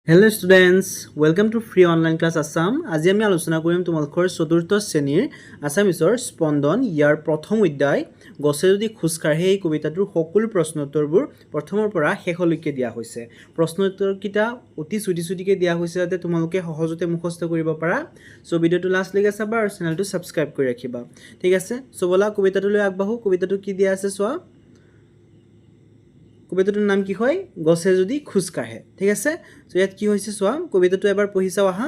Hello' students, welcome to free online class Assam. আজি আমি আলোচনা কৰিম তোমালোকৰ চতুৰ্থ শ্ৰেণীৰ আছামিছৰ স্পন্দন ইয়াৰ প্ৰথম অধ্যায় গছে যদি খোজকাঢ়ে এই কবিতাটোৰ সকলো প্ৰশ্ন উত্তৰবোৰ প্ৰথমৰ পৰা শেষলৈকে দিয়া হৈছে। প্ৰশ্ন উত্তৰকেইটা অতি চুটিকৈ দিয়া হৈছে যাতে তোমালোকে সহজতে মুখস্থ কৰিব পাৰা। চ' ভিডিঅ'টো লাষ্টলৈকে চাবা আৰু চেনেলটো ছাবস্ক্ৰাইব কৰি ৰাখিবা। ঠিক আছে, চ' ব'লা কবিতাটোলৈ আগবাঢ়ো। কবিতাটো কি দিয়া আছে চোৱা। কবিতাটোৰ নাম কি হয়? গছে যদি খোজকাঢ়ে। ঠিক আছে, চ' ইয়াত কি হৈছে চোৱা, কবিতাটো এবাৰ পঢ়ি চাওঁ আহা।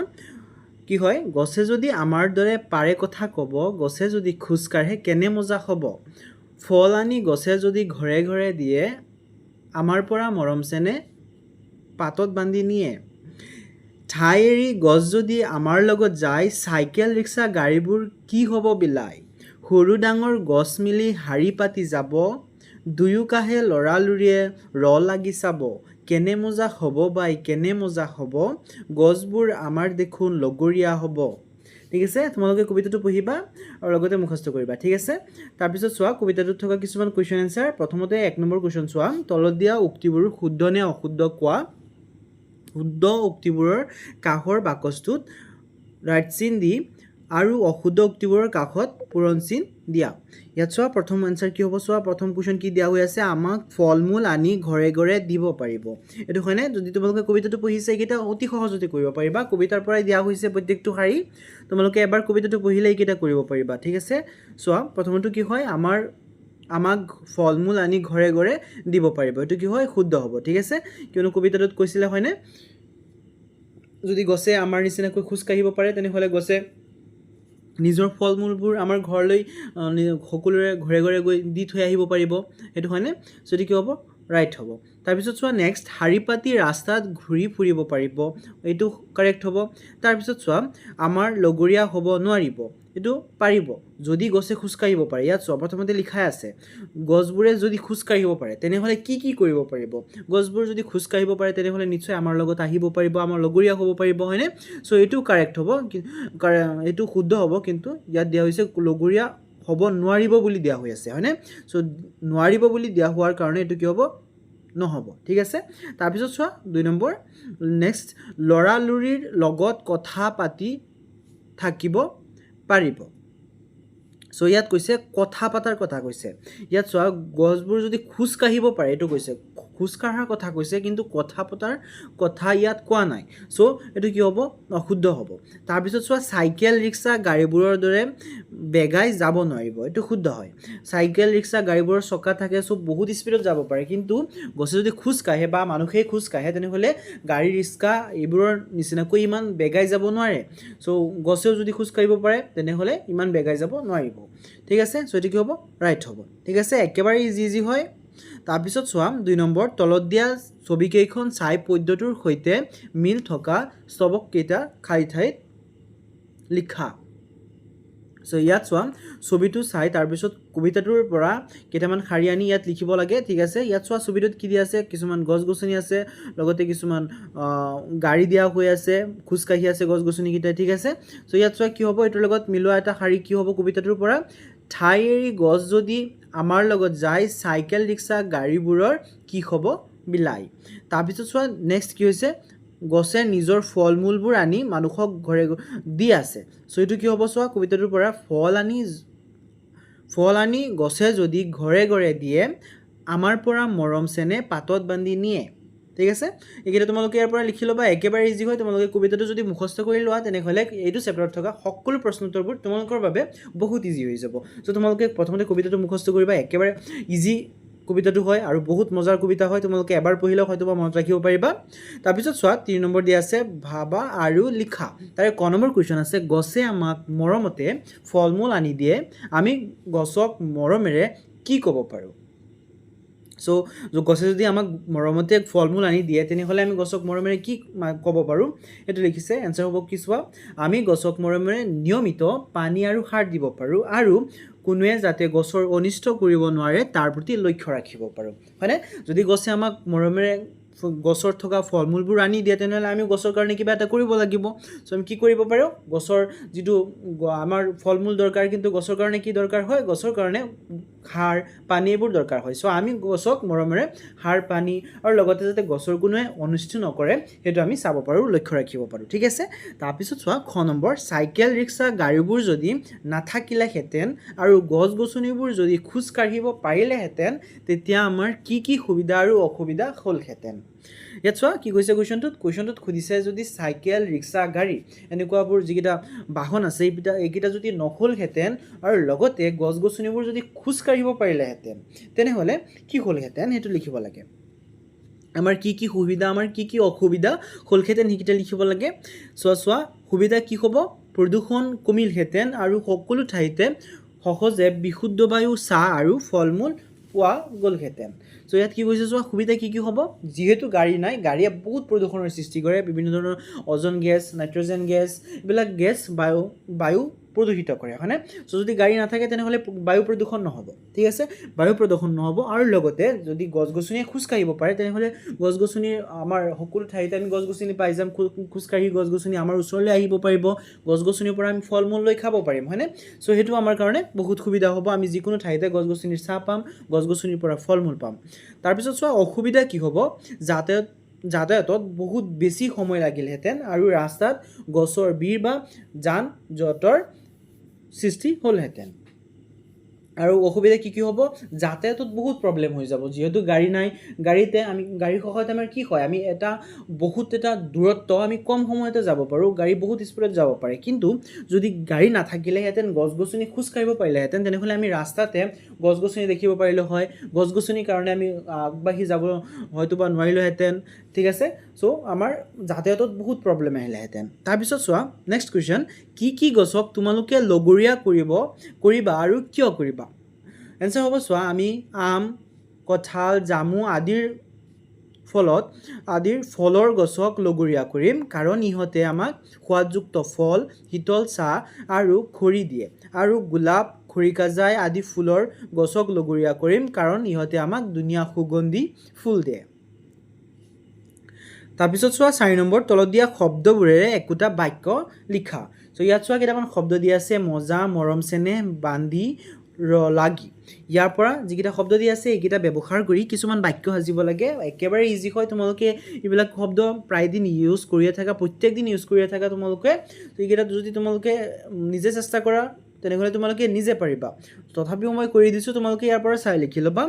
কি হয়? গছে যদি আমাৰ দৰে পাৰে কথা ক'ব, গছে যদি খোজকাঢ়ে কেনে মজা হ'ব। ফল আনি গছে যদি ঘৰে ঘৰে দিয়ে, আমাৰ পৰা মৰম চেনেহ পাতত বান্ধি নিয়ে। ঠাই এৰি গছ যদি আমাৰ লগত যায়, চাইকেল ৰিক্সা গাড়ীবোৰ কি হ'ব বিলাই। সৰু ডাঙৰ গছ মিলি শাৰী পাতি যাব, দুয়োকাষে লৰালৰিয়ে লাগি চাব। কেনে মজা হ'ব বাই, কেনে মজা হ'ব, গছবোৰ আমাৰ দেখোন লগৰীয়া হ'ব। ঠিক আছে, তোমালোকে কবিতাটো পঢ়িবা আৰু লগতে মুখস্থ কৰিবা। ঠিক আছে, তাৰপিছত চোৱা কবিতাটোত থকা কিছুমান কুৱেশ্যন এনচাৰ। প্ৰথমতে 1 নম্বৰ কুৱেশ্যন চোৱা। তলত দিয়া উক্তিবোৰ শুদ্ধ নে অশুদ্ধ কোৱা। শুদ্ধ উক্তিবোৰৰ কাষৰ বাকচটোত ৰাইট চিন দি আৰু অশুদ্ধ উক্তিবোৰৰ কাষত পূৰণ চিন দিয়া। ইয়াত চোৱা প্ৰথম এনচাৰ কি হ'ব চোৱা। প্ৰথম কুৱেশ্যন কি দিয়া হৈ আছে? আমাক ফল মূল আনি ঘৰে ঘৰে দিব পাৰিব। এইটো হয়নে? যদি তোমালোকে কবিতাটো পঢ়িছে এইকেইটা অতি সহজতে কৰিব পাৰিবা। কবিতাৰ পৰাই দিয়া হৈছে প্ৰত্যেকটো শাৰী। তোমালোকে এবাৰ কবিতাটো পঢ়িলে এইকেইটা কৰিব পাৰিবা। ঠিক আছে, চোৱা প্ৰথমটো কি হয়? আমাক ফল মূল আনি ঘৰে ঘৰে দিব পাৰিব। এইটো কি হয়? শুদ্ধ হ'ব। ঠিক আছে, কিয়নো কবিতাটোত কৈছিলে হয়নে, যদি গছে আমাৰ নিচিনাকৈ খোজকাঢ়িব পাৰে তেনেহ'লে গছে নিজৰ ফল মূলবোৰ আমাৰ ঘৰলৈ সকলোৰে ঘৰে ঘৰে গৈ দি থৈ আহিব পাৰিব। সেইটো হয়নে? যদি কি হ'ব? ৰাইট হ'ব। তাৰপিছত চোৱা নেক্সট, শাৰী পাতি ৰাস্তাত ঘূৰি ফুৰিব পাৰিব। এইটো কাৰেক্ট হ'ব। তাৰপিছত চোৱা, আমাৰ লগৰীয়া হ'ব নোৱাৰিব। এইটো পাৰিব যদি গছে খোজকাঢ়িব পাৰে। ইয়াত চোৱা প্ৰথমতে লিখাই আছে গছবোৰে যদি খোজকাঢ়িব পাৰে তেনেহ'লে কি কি কৰিব পাৰিব। গছবোৰ যদি খোজকাঢ়িব পাৰে তেনেহ'লে নিশ্চয় আমাৰ লগত আহিব পাৰিব, আমাৰ লগৰীয়া হ'ব পাৰিব। হয়নে? চ' এইটো কাৰেক্ট হ'ব, এইটো শুদ্ধ হ'ব। কিন্তু ইয়াত দিয়া হৈছে লগৰীয়া হ'ব নোৱাৰিব বুলি দিয়া হৈ আছে। হয়নে? চ' নোৱাৰিব বুলি দিয়া হোৱাৰ কাৰণে এইটো কি হ'ব? নহ'ব। ঠিক আছে, তাৰপিছত চোৱা 2 নম্বৰ নেক্সট, লৰালৰিৰ লগত কথা পাতি থাকিব পাৰিব। চ' ইয়াত কৈছে কথা পতাৰ কথা কৈছে। ইয়াত চোৱা গছবোৰ যদি খোজকাঢ়িব পাৰে এইটো কৈছে, খোজকাঢ়াৰ কথা কৈছে, কিন্তু কথা পতাৰ কথা ইয়াত কোৱা নাই। চ' এইটো কি হ'ব? অশুদ্ধ হ'ব। তাৰপিছত চোৱা, চাইকেল ৰিক্সা গাড়ীবোৰৰ দৰে বেগাই যাব নোৱাৰিব। এইটো শুদ্ধ হয়। চাইকেল ৰিক্সা গাড়ীবোৰৰ চকা থাকে, চ' বহুত স্পীডত যাব পাৰে, কিন্তু গছে যদি খোজকাঢ়ে বা মানুহেই খোজকাঢ়ে তেনেহ'লে গাড়ী ৰিক্সা এইবোৰৰ নিচিনাকৈ ইমান বেগাই যাব নোৱাৰে। চ' গছেও যদি খোজকাঢ়িব পাৰে তেনেহ'লে ইমান বেগাই যাব নোৱাৰিব। ঠিক আছে, চ' এইটো কি হ'ব? ৰাইট হ'ব। ঠিক আছে, একেবাৰে ইজি হয়। তাৰপিছত চোৱা 2 নম্বৰ, তলত দিয়া ছবিকেইখন চাই পদ্যটোৰ সৈতে মিল থকা স্তৱককেইটা খালী ঠাইত লিখা। চ' ইয়াত চোৱা ছবিটো চাই তাৰপিছত কবিতাটোৰ পৰা কেইটামান শাৰী আনি ইয়াত লিখিব লাগে। ঠিক আছে, ইয়াত চোৱা ছবিটোত কি দিয়া আছে? কিছুমান গছ গছনি আছে, লগতে কিছুমান গাড়ী দিয়া হৈ আছে, খোজকাঢ়ি আছে গছ গছনিকেইটা। ঠিক আছে, চ' ইয়াত চোৱা কি হ'ব? এইটোৰ লগত মিলোৱা এটা শাৰী কি হ'ব কবিতাটোৰ পৰা? ঠাই এৰি গছ যদি আমাৰ লগত যায়, চাইকেল ৰিক্সা গাড়ীবোৰৰ কি হ'ব বিলাই। তাৰপিছত চোৱা নেক্সট কি হৈছে? গছে নিজৰ ফল মূলবোৰ আনি মানুহক ঘৰে দি আছে। চ' এইটো কি হ'ব চোৱা কবিতাটোৰ পৰা? ফল আনি গছে যদি ঘৰে ঘৰে দিয়ে, আমাৰ পৰা মৰম চেনেহ পাতত বান্ধি নিয়ে। ঠিক আছে, এইকেইটা তোমালোকে ইয়াৰ পৰা লিখি ল'বা। একেবাৰে ইজি হয়। তোমালোকে কবিতাটো যদি মুখস্থ কৰি লোৱা তেনেহ'লে এইটো চেপ্টাৰত থকা সকলো প্ৰশ্ন উত্তৰবোৰ তোমালোকৰ বাবে বহুত ইজি হৈ যাব। চ' তোমালোকে প্ৰথমতে কবিতাটো মুখস্থ কৰিবা। একেবাৰে ইজি কবিতাটো হয় আৰু বহুত মজাৰ কবিতা হয়। তোমালোকে এবাৰ পঢ়িলেও হয়তো বা মনত ৰাখিব পাৰিবা। তাৰপিছত চোৱা 3 নম্বৰ দিয়া আছে ভাবা আৰু লিখা। তাৰে ক নম্বৰ কুৱেশ্যন আছে, গছে আমাক মৰমতে ফল মূল আনি দিয়ে, আমি গছক মৰমেৰে কি ক'ব পাৰোঁ। চ' গছে যদি আমাক মৰমতে ফল মূল আনি দিয়ে তেনেহ'লে আমি গছক মৰমেৰে কি ক'ব পাৰোঁ। সেইটো লিখিছে। এনচাৰ হ'ব কি চোৱা, আমি গছক মৰমেৰে নিয়মিত পানী আৰু সাৰ দিব পাৰোঁ আৰু কোনোৱে যাতে গছৰ অনিষ্ট কৰিব নোৱাৰে তাৰ প্ৰতি লক্ষ্য ৰাখিব পাৰোঁ। হয়নে? যদি গছে আমাক মৰমেৰে গছৰ থকা ফল মূলবোৰ আনি দিয়ে তেনেহ'লে আমি গছৰ কাৰণে কিবা এটা কৰিব লাগিব চ' আমি কি কৰিব পাৰোঁ গছৰ যিটো আমাৰ ফল মূল দৰকাৰ কিন্তু গছৰ কাৰণে কি দৰকাৰ হয় গছৰ কাৰণে সাৰ পানী এইবোৰ দৰকাৰ হয় চ' আমি গছক মৰমেৰে সাৰ পানী আৰু লগতে যাতে গছৰ কোনোৱে অনিষ্ট নকৰে সেইটো আমি চাব পাৰোঁ লক্ষ্য ৰাখিব পাৰোঁ ঠিক আছে তাৰপিছত চোৱা খ নম্বৰ চাইকেল ৰিক্সা গাড়ীবোৰ যদি নাথাকিলেহেঁতেন আৰু গছ গছনিবোৰ যদি খোজ কাঢ়িব পাৰিলেহেঁতেন তেতিয়া আমাৰ কি সুবিধা আৰু অসুবিধা হ'লহেঁতেন ইয়াত চোৱা কি কৈছে কুৱেশ্যনটোত সুধিছে যদি চাইকেল ৰিক্সা গাড়ী এনেকুৱাবোৰ যিকেইটা বাহন আছে এইকেইটা যদি নহ'লহেঁতেন আৰু লগতে গছ গছনিবোৰ যদি খোজ কাঢ়িব পাৰিলেহেঁতেন তেনেহ'লে কি হ'লহেঁতেন সেইটো লিখিব লাগে আমাৰ কি সুবিধা আমাৰ কি অসুবিধা হ'লহেঁতেন সেইকেইটা লিখিব লাগে চোৱা সুবিধা কি হ'ব প্ৰদূষণ কমিলহেঁতেন আৰু সকলো ঠাইতে সহজে বিশুদ্ধ বায়ু চাহ আৰু ফল মূল পোৱা গ'লহেঁতেন চ' ইয়াত কি কৈছে চোৱা সুবিধা কি হ'ব যিহেতু গাড়ী নাই গাড়ীয়ে বহুত প্ৰদূষণৰ সৃষ্টি কৰে বিভিন্ন ধৰণৰ অজন গেছ নাইট্ৰজেন গেছ এইবিলাক গেছ বায়ু প্ৰদূষিত কৰে হয়নে চ' যদি গাড়ী নাথাকে তেনেহ'লে বায়ু প্ৰদূষণ নহ'ব ঠিক আছে বায়ু প্ৰদূষণ নহ'ব আৰু লগতে যদি গছ গছনিয়ে খোজ কাঢ়িব পাৰে তেনেহ'লে গছ গছনিৰ আমাৰ সকলো ঠাইতে আমি গছ গছনি পাই যাম খোজকাঢ়ি গছ গছনি আমাৰ ওচৰলৈ আহিব পাৰিব গছ গছনিৰ পৰা আমি ফল মূল লৈ খাব পাৰিম হয়নে চ' সেইটো আমাৰ কাৰণে বহুত সুবিধা হ'ব আমি যিকোনো ঠাইতে গছ গছনিৰ ছাঁ পাম গছ গছনিৰ পৰা ফল মূল পাম তাৰপিছত চোৱা অসুবিধা কি হ'ব যাতায়াতত বহুত বেছি সময় লাগিলহেঁতেন আৰু ৰাস্তাত গছৰ বীৰ বা যান জঁটৰ সৃষ্টি হ'লহেঁতেন আৰু অসুবিধা কি হ'ব যাতায়াতত বহুত প্ৰব্লেম হৈ যাব যিহেতু গাড়ী নাই গাড়ীৰ সহায়ত আমাৰ কি হয় আমি বহুত এটা দূৰত্ব আমি কম সময়তে যাব পাৰোঁ গাড়ী বহুত স্পীডত যাব পাৰে কিন্তু যদি গাড়ী নাথাকিলেহেঁতেন গছ গছনি খোজ কাঢ়িব পাৰিলেহেঁতেন তেনেহ'লে আমি ৰাস্তাতে গছ গছনি দেখিব পাৰিলোঁ হয় গছ গছনিৰ কাৰণে আমি আগবাঢ়ি যাব হয়তো বা নোৱাৰিলোহেঁতেন ঠিক আছে চ' আমাৰ যাতায়াতত বহুত প্ৰব্লেম আহিলেহেঁতেন তাৰপিছত চোৱা নেক্সট কুৱেশ্যন কি গছক তোমালোকে লগৰীয়া কৰিবা আৰু কিয় কৰিবা এনচাৰ হ'ব চোৱা আমি আম কঁঠাল জামু আদিৰ ফলৰ গছক লগৰীয়া কৰিম কাৰণ ইহঁতে আমাক সোৱাদযুক্ত ফল শীতল চাহ আৰু খৰি দিয়ে আৰু গোলাপ খৰিকাজাই আদি ফুলৰ গছক লগৰীয়া কৰিম কাৰণ ইহঁতে আমাক ধুনীয়া সুগন্ধি ফুল দিয়ে তাৰপিছত চোৱা 4 নম্বৰ তলত দিয়া শব্দবোৰেৰে একোটা বাক্য লিখা চ' ইয়াত চোৱা কেইটামান শব্দ দিয়া আছে মজা মৰম চেনেহ বান্ধি লাগি ইয়াৰ পৰা যিকেইটা শব্দ দিয়া আছে এইকেইটা ব্যৱহাৰ কৰি কিছুমান বাক্য সাজিব লাগে একেবাৰে ইজি হয় তোমালোকে এইবিলাক শব্দ প্ৰায় দিন ইউজ কৰিয়ে থাকা প্ৰত্যেক দিন ইউজ কৰিয়ে থাকা তোমালোকে এইকেইটা যদি তোমালোকে নিজে চেষ্টা কৰা তেনেহ'লে তোমালোকে নিজে পাৰিবা তথাপিও মই কৰি দিছোঁ তোমালোকে ইয়াৰ পৰা চাই লিখি ল'বা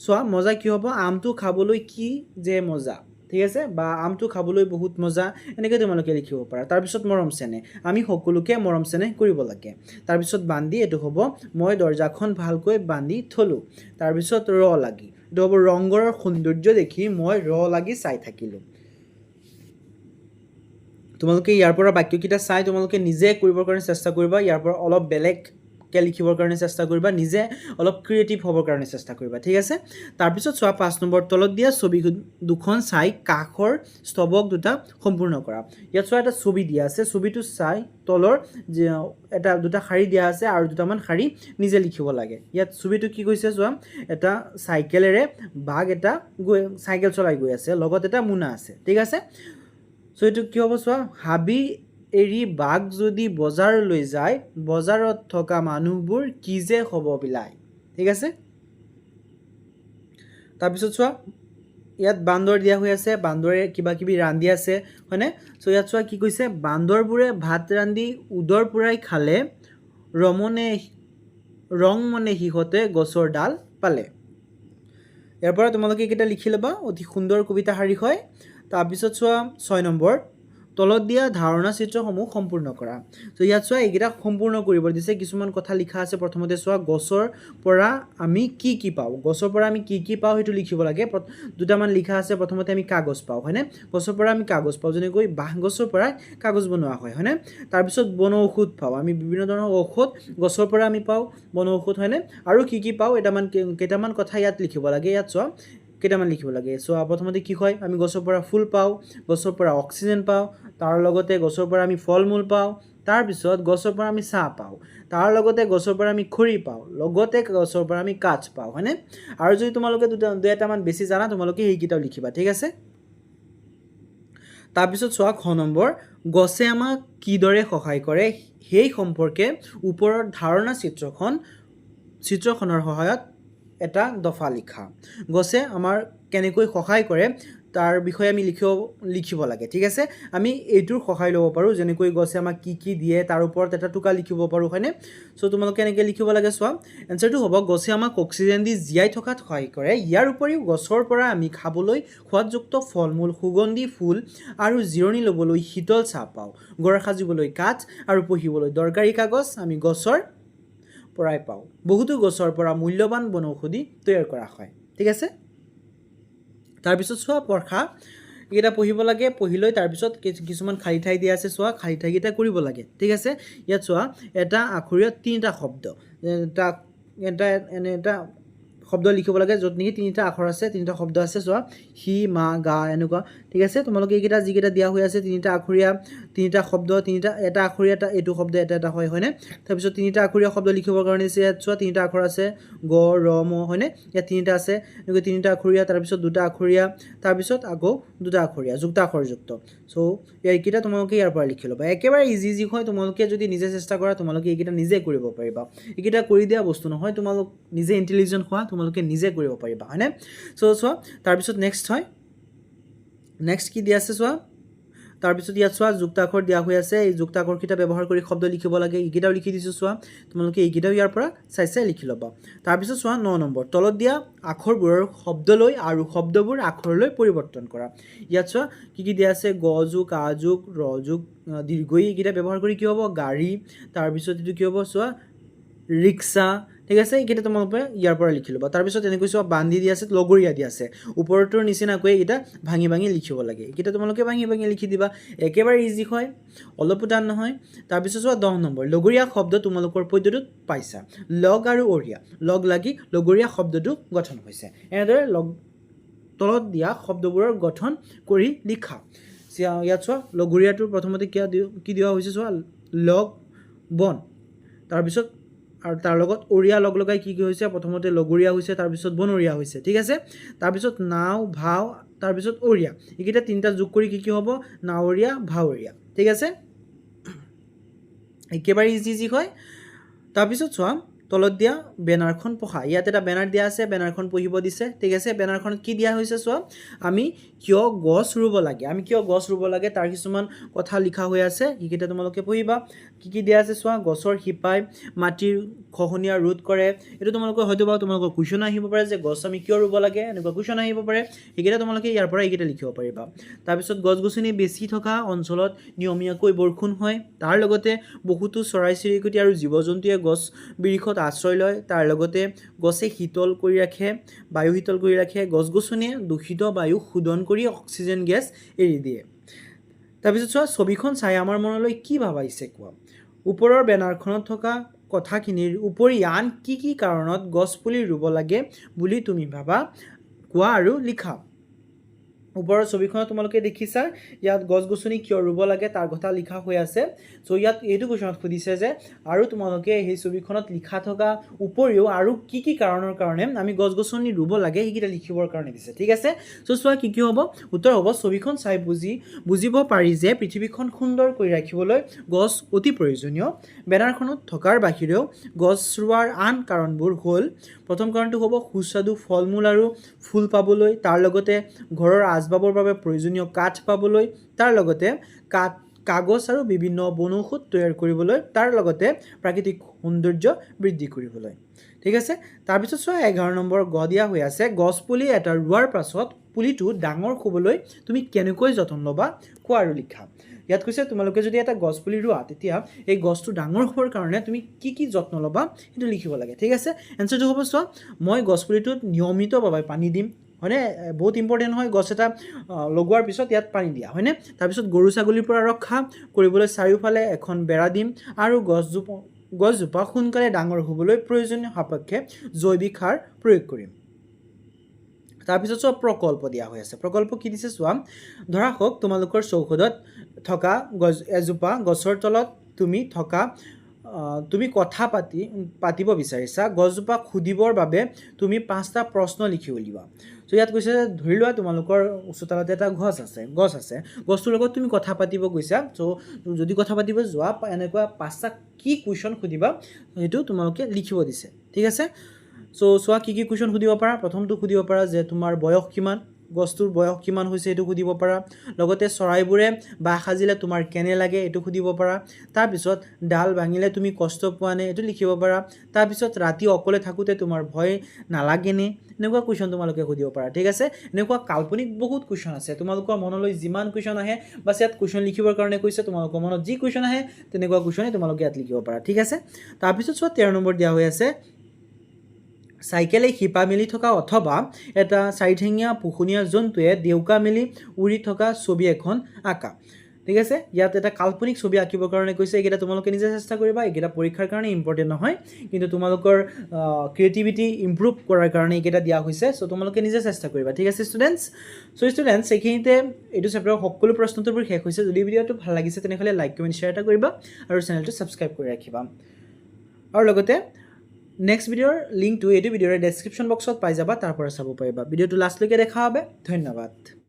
চোৱা মজা কি হ'ব আমটো খাবলৈ কি যে মজা ঠিক আছে বা আমটো খাবলৈ বহুত মজা এনেকৈ তোমালোকে লিখিব পাৰা তাৰপিছত মৰম চেনেহ আমি সকলোকে মৰম চেনেহ কৰিব লাগে তাৰপিছত বান্ধি এইটো হ'ব মই দৰ্জাখন ভালকৈ বান্ধি থলোঁ তাৰপিছত লাগি এইটো হ'ব ৰংঘৰৰ সৌন্দৰ্য দেখি মই লাগি চাই থাকিলোঁ তোমালোকে ইয়াৰ পৰা বাক্যকেইটা চাই তোমালোকে নিজে কৰিবৰ কাৰণে চেষ্টা কৰিবা ইয়াৰ পৰা অলপ বেলেগকৈ লিখিবৰ কাৰণে চেষ্টা কৰিবা নিজে অলপ ক্ৰিয়েটিভ হ'বৰ কাৰণে চেষ্টা কৰিবা ঠিক আছে তাৰপিছত চোৱা 5 নম্বৰ তলত দিয়া ছবি দুখন চাই কাষৰ স্তৱক দুটা সম্পূৰ্ণ কৰা ইয়াত চোৱা এটা ছবি দিয়া আছে ছবিটো চাই তলৰ দুটা শাৰী দিয়া আছে আৰু দুটামান শাৰী নিজে লিখিব লাগে ইয়াত ছবিটো কি কৈছে চোৱা এটা চাইকেলেৰে বাঘ এটা চাইকেল চলাই গৈ আছে লগত এটা মোনা আছে ঠিক আছে চ' এইটো কি হ'ব চোৱা হাবি এৰি বাঘ যদি বজাৰলৈ যায় বজাৰত থকা মানুহবোৰ কি যে হ'ব বিলাই ঠিক আছে তাৰপিছত চোৱা ইয়াত বান্দৰ দিয়া হৈ আছে বান্দৰে কিবা কিবি ৰান্ধি আছে হয়নে চ' ইয়াত চোৱা কি কৈছে বান্দৰবোৰে ভাত ৰান্ধি উদৰ পুৰাই খালে ৰং মনে সিহঁতে গছৰ ডাল পালে ইয়াৰ পৰা তোমালোকে এইকেইটা লিখি ল'বা অতি সুন্দৰ কবিতা শাৰী হয় তাৰপিছত চোৱা 6 নম্বৰ তলত দিয়া ধাৰণা চিত্ৰসমূহ সম্পূৰ্ণ কৰা চ' ইয়াত চোৱা এইকেইটা সম্পূৰ্ণ কৰিব দিছে কিছুমান কথা লিখা আছে প্ৰথমতে চোৱা গছৰ পৰা আমি কি পাওঁ গছৰ পৰা আমি কি পাওঁ সেইটো লিখিব লাগে দুটামান লিখা আছে প্ৰথমতে আমি কাগজ পাওঁ হয়নে গছৰ পৰা আমি কাগজ পাওঁ যেনেকৈ বাঁহ গছৰ পৰা কাগজ বনোৱা হয় হয়নে তাৰপিছত বন ঔষধ পাওঁ আমি বিভিন্ন ধৰণৰ ঔষধ গছৰ পৰা আমি পাওঁ বন ঔষধ হয়নে আৰু কি পাওঁ কেইটামান কথা ইয়াত লিখিব লাগে ইয়াত চোৱা কেইটামান লিখিব লাগে চোৱা প্ৰথমতে কি হয় আমি গছৰ পৰা ফুল পাওঁ গছৰ পৰা অক্সিজেন পাওঁ তাৰ লগতে গছৰ পৰা আমি ফল মূল পাওঁ তাৰপিছত গছৰ পৰা আমি চাহ পাওঁ তাৰ লগতে গছৰ পৰা আমি খৰি পাওঁ লগতে গছৰ পৰা আমি কাঠ পাওঁ হয়নে আৰু যদি তোমালোকে দুটামান বেছি জানা তোমালোকে সেইকেইটাও লিখিবা ঠিক আছে তাৰপিছত চোৱা খ নম্বৰ, গছে আমাক কিদৰে সহায় কৰে সেই সম্পৰ্কে ওপৰৰ ধাৰণা চিত্ৰখনৰ সহায়ত এটা দফা লিখা। গছে আমাৰ কেনেকৈ সহায় কৰে তাৰ বিষয়ে আমি লিখিব লাগে। ঠিক আছে, আমি এইটোৰ সহায় ল'ব পাৰোঁ, যেনেকৈ গছে আমাক কি দিয়ে তাৰ ওপৰত এটা টোকা লিখিব পাৰোঁ, হয়নে? চ' তোমালোকে এনেকৈ লিখিব লাগে। চোৱা এনচাৰটো হ'ব, গছে আমাক অক্সিজেন দি জীয়াই থকাত সহায় কৰে। ইয়াৰ উপৰিও গছৰ পৰা আমি খাবলৈ সোৱাদযুক্ত ফল মূল, সুগন্ধি ফুল আৰু জিৰণি ল'বলৈ শীতল চাহ পাওঁ। ঘৰ সাজিবলৈ কাঠ আৰু পঢ়িবলৈ দৰকাৰী কাগজ আমি গছৰ পৰাই পাওঁ। বহুতো গছৰ পৰা মূল্যৱান বনৌষধি তৈয়াৰ কৰা হয়। ঠিক আছে, তাৰপিছত চোৱা পঢ়া এইকেইটা পঢ়িব লাগে। পঢ়ি লৈ তাৰপিছত কিছুমান খালী ঠাই দিয়া আছে, চোৱা খালী ঠাইকেইটা কৰিব লাগে। ঠিক আছে, ইয়াত চোৱা এটা আখৰীয়া 3টা শব্দ, এটা শব্দ লিখিব লাগে য'ত নেকি 3টা আখৰ আছে, 3টা শব্দ আছে। চোৱা সি, মা, গা এনেকুৱা। ঠিক আছে, তোমালোকে এইকেইটা যিকেইটা দিয়া হৈ আছে 3টা আখৰীয়া 3টা শব্দ, এটা আখৰীয়া এইটো শব্দ এটা হয়নে? তাৰপিছত 3টা আখৰীয়া শব্দ লিখিবৰ কাৰণে ইয়াত চোৱা 3টা আখৰ আছে, গ, ৰ, ম, হয়নে? ইয়াত 3টা আছে, এনেকৈ 3টা আখৰীয়া, তাৰপিছত 2টা আখৰীয়া, তাৰপিছত আকৌ 2টা আখৰীয়া, যুক্তাক্ষৰযুক্ত। চ' এইকেইটা তোমালোকে ইয়াৰ পৰা লিখি ল'বা। একেবাৰে ইজি হয়, তোমালোকে যদি নিজে চেষ্টা কৰা তোমালোকে এইকেইটা নিজে কৰিব পাৰিবা। এইকেইটা কৰি দিয়া বস্তু নহয়, তোমালোক নিজে ইণ্টেলিজেণ্ট হোৱা, তোমালোকে নিজে কৰিব পাৰিবা, হয়নে? চ' চোৱা তাৰপিছত নেক্সট কি দিয়া আছে চোৱা, তাৰপিছত ইয়াত চোৱা যুক্তাক্ষৰ দিয়া হৈ আছে, এই যুক্তাক্ষৰকেইটা ব্যৱহাৰ কৰি শব্দ লিখিব লাগে। এইকেইটাও লিখি দিছোঁ, চোৱা তোমালোকে এইকেইটাও ইয়াৰ পৰা চাই লিখি ল'বা। তাৰপিছত চোৱা 9 নম্বৰ, তলত দিয়া আখৰবোৰৰ শব্দলৈ আৰু শব্দবোৰ আখৰলৈ পৰিৱৰ্তন কৰা। ইয়াত চোৱা কি দিয়া আছে, গ যোগ, আ যোগ, ৰ যোগ, দীৰ্ঘ ই, এইকেইটা ব্যৱহাৰ কৰি কি হ'ব, গাড়ী। তাৰপিছত এইটো কি হ'ব, চোৱা ৰিক্সা। ঠিক আছে, এইকেইটা তোমালোকে ইয়াৰ পৰা লিখি ল'বা। তাৰপিছত এনেকৈ চোৱা বান্ধি দিয়া আছে, লগৰীয়া দিয়া আছে, ওপৰটোৰ নিচিনাকৈ এইকেইটা ভাঙি লিখিব লাগে। এইকেইটা তোমালোকে ভাঙি লিখি দিবা। একেবাৰে ইজি হয়, অলপো টান নহয়। তাৰপিছত চোৱা 10 নম্বৰ, লগৰীয়া শব্দ তোমালোকৰ পদ্যটোত পাইছা। লগ আৰু অৰিয়া, লগ লাগি লগৰীয়া শব্দটো গঠন হৈছে। এনেদৰে তলত দিয়া শব্দবোৰৰ গঠন কৰি লিখা। ইয়াত চোৱা লগৰীয়াটোৰ প্ৰথমতে কি দিয়া হৈছে, চোৱা লগ বন, তাৰপিছত আৰু তাৰ লগত অৰিয়া লগাই কি হৈছে, প্ৰথমতে লগৰীয়া হৈছে, তাৰপিছত বনৰীয়া হৈছে। ঠিক আছে, তাৰপিছত নাও, ভাও, তাৰপিছত অৰিয়া, এইকেইটা 3টা যোগ কৰি কি হ'ব, নাৱৰীয়া, ভাৱৰীয়া। ঠিক আছে, একেবাৰে ইজি হয়। তাৰপিছত চোৱা তলত দিয়া বেনাৰখন পঢ়া। ইয়াত এটা বেনাৰ দিয়া আছে, বেনাৰখন পঢ়িব দিছে। ঠিক আছে, বেনাৰখনত কি দিয়া হৈছে চোৱা, আমি কিয় গছ ৰুব লাগে তাৰ কিছুমান কথা লিখা হৈ আছে, সেইকেইটা তোমালোকে পঢ়িবা। কি দিয়া আছে চোৱা, গছৰ শিপাই মাটিৰ খহনীয়া ৰোধ কৰে। এইটো তোমালোকৰ হয়তো বা তোমালোকৰ কুৱেশ্যন আহিব পাৰে যে গছ আমি কিয় ৰুব লাগে, এনেকুৱা কুৱেশ্যন আহিব পাৰে। সেইকেইটা তোমালোকে ইয়াৰ পৰা এইকেইটা লিখিব পাৰিবা। তাৰপিছত গছ গছনি বেছি থকা অঞ্চলত নিয়মীয়াকৈ বৰষুণ হয়। তাৰ লগতে বহুতো চৰাই চিৰিকটি আৰু জীৱ জন্তুৱে গছ বিৰিখত আশ্ৰয় লয়। তাৰ লগতে গছে বায়ু শীতল কৰি ৰাখে। গছ গছনিয়ে দূষিত বায়ু শোধন কৰি অক্সিজেন গেছ এৰি দিয়ে। তাৰপিছত চোৱা ছবিখন চাই আমাৰ মনলৈ কি ভাৱ আহিছে কোৱা। ওপৰৰ বেনাৰখনত থকা কথাখিনিৰ উপৰি আন কি কাৰণত গছ পুলি ৰুব লাগে বুলি তুমি ভাবা, কোৱা আৰু লিখা। ওপৰৰ ছবিখনত তোমালোকে দেখিছা, ইয়াত গছ গছনি কিয় ৰুব লাগে তাৰ কথা লিখা হৈ আছে। চ' ইয়াত এইটো কুৱেশ্যনত সুধিছে যে আৰু তোমালোকে সেই ছবিখনত লিখা থকা উপৰিও আৰু কি কাৰণৰ কাৰণে আমি গছ গছনি ৰুব লাগে সেইকেইটা লিখিবৰ কাৰণে দিছে। ঠিক আছে, চ' চোৱা কি হ'ব, উত্তৰ হ'ব ছবিখন চাই বুজিব পাৰি যে পৃথিৱীখন সুন্দৰ কৰি ৰাখিবলৈ গছ অতি প্ৰয়োজনীয়। বেনাৰখনত থকাৰ বাহিৰেও গছ ৰোৱাৰ আন কাৰণবোৰ হ'ল, প্ৰথম কাৰণটো হ'ব সুস্বাদু ফল মূল আৰু ফুল পাবলৈ, তাৰ লগতে ঘৰৰ আচবাবৰ বাবে প্ৰয়োজনীয় কাঠ পাবলৈ, তাৰ লগতে কাগজ আৰু বিভিন্ন বনৌষধ তৈয়াৰ কৰিবলৈ, তাৰ লগতে প্ৰাকৃতিক সৌন্দৰ্য বৃদ্ধি কৰিবলৈ। ঠিক আছে, তাৰপিছত চোৱা 11 নম্বৰ গ দিয়া হৈ আছে, গছ পুলি এটা ৰোৱাৰ পাছত পুলিটো ডাঙৰ হ'বলৈ তুমি কেনেকৈ যতন ল'বা, কোৱা আৰু লিখা। ইয়াত কৈছে তোমালোকে যদি এটা গছ পুলি ৰোৱা তেতিয়া এই গছটো ডাঙৰ হ'বৰ কাৰণে তুমি কি যত্ন ল'বা সেইটো লিখিব লাগে। ঠিক আছে, এনচাৰটো হ'ব চোৱা, মই গছ পুলিটোত নিয়মিতভাৱে পানী দিম, হয়নে? বহুত ইম্পৰ্টেণ্ট হয়, গছ এটা লগোৱাৰ পিছত ইয়াত পানী দিয়া, হয়নে? তাৰপিছত গৰু ছাগলীৰ পৰা ৰক্ষা কৰিবলৈ চাৰিওফালে এখন বেৰা দিম আৰু গছজোপা সোনকালে ডাঙৰ হ'বলৈ প্ৰয়োজনীয় সাপেক্ষে জৈৱিক সাৰ প্ৰয়োগ কৰিম। তাৰপিছত চোৱা প্ৰকল্প দিয়া হৈ আছে। প্ৰকল্প কি দিছে চোৱা, ধৰা হওক তোমালোকৰ চৌহদত থকা এজোপা গছৰ তলত তুমি থকা তুমি কথা পাতিব বিচাৰিছা গছজোপাক সুধিবৰ বাবে তুমি 5টা প্ৰশ্ন লিখি উলিওৱা চ' ইয়াত কৈছে যে ধৰি লোৱা তোমালোকৰ ওচৰতে এটা গছ আছে গছটোৰ লগত তুমি কথা পাতিব গৈছা চ' যদি কথা পাতিব যোৱা এনেকুৱা 5টা কি কুৱেশ্যন সুধিবা সেইটো তোমালোকে লিখিব দিছে ঠিক আছে চ' চোৱা কি কুৱেশ্যন সুধিব পাৰা প্ৰথমটো সুধিব পাৰা যে তোমাৰ বয়স কিমান গছটোৰ বয়স কিমান হৈছে এইটো সুধিব পাৰা লগতে চৰাইবোৰে বাহ সাজিলে তোমাৰ কেনে লাগে এইটো সুধিব পাৰা তাৰপিছত ডাল ভাঙিলে তুমি কষ্ট পোৱা নে এইটো লিখিব পাৰা তাৰপিছত ৰাতি অকলে থাকোঁতে তোমাৰ ভয় নালাগেনে এনেকুৱা কুৱেশ্যন তোমালোকে সুধিব পাৰা ঠিক আছে এনেকুৱা কাল্পনিক বহুত কুৱেশ্যন আছে তোমালোকৰ মনলৈ যিমান কুৱেশ্যন আহে বাছ ইয়াত কুৱেশ্যন লিখিবৰ কাৰণে কৈছে তোমালোকৰ মনত যি কুৱেশ্যন আহে তেনেকুৱা কুৱেশ্যনে তোমালোকে ইয়াত লিখিব পাৰা ঠিক আছে তাৰপিছত চোৱা 13 নম্বৰ দিয়া হৈ আছে চাইকেলে শিপা মেলি থকা অথবা এটা চাৰিঠেঙীয়া পোহনীয়া জন্তুৱে দেউকা মেলি উৰি থকা ছবি এখন আঁকা ঠিক আছে ইয়াত এটা কাল্পনিক ছবি আঁকিবৰ কাৰণে কৈছে এইকেইটা তোমালোকে নিজে চেষ্টা কৰিবা এইকেইটা পৰীক্ষাৰ কাৰণে ইম্পৰ্টেণ্ট নহয় কিন্তু তোমালোকৰ ক্ৰিয়েটিভিটি ইম্প্ৰুভ কৰাৰ কাৰণে এইকেইটা দিয়া হৈছে চ' তোমালোকে নিজে চেষ্টা কৰিবা ঠিক আছে ষ্টুডেণ্টছ এইখিনিতে এইটো চেপ্টাৰৰ সকলো প্ৰশ্নটোবোৰ শেষ হৈছে যদি ভিডিঅ'টো ভাল লাগিছে তেনেহ'লে লাইক কমেণ্ট শ্বেয়াৰ এটা কৰিবা আৰু চেনেলটো ছাবস্ক্ৰাইব কৰি ৰাখিবা আৰু লগতে নেক্সট ভিডিঅ'ৰ লিংকটো এইটো ভিডিঅ'ৰ ডেছক্ৰিপশ্যন বক্সত পাই যাবা তাৰ পৰা চাব পাৰিবা ভিডিঅ'টো লাষ্টলৈকে দেখা হবে ধন্যবাদ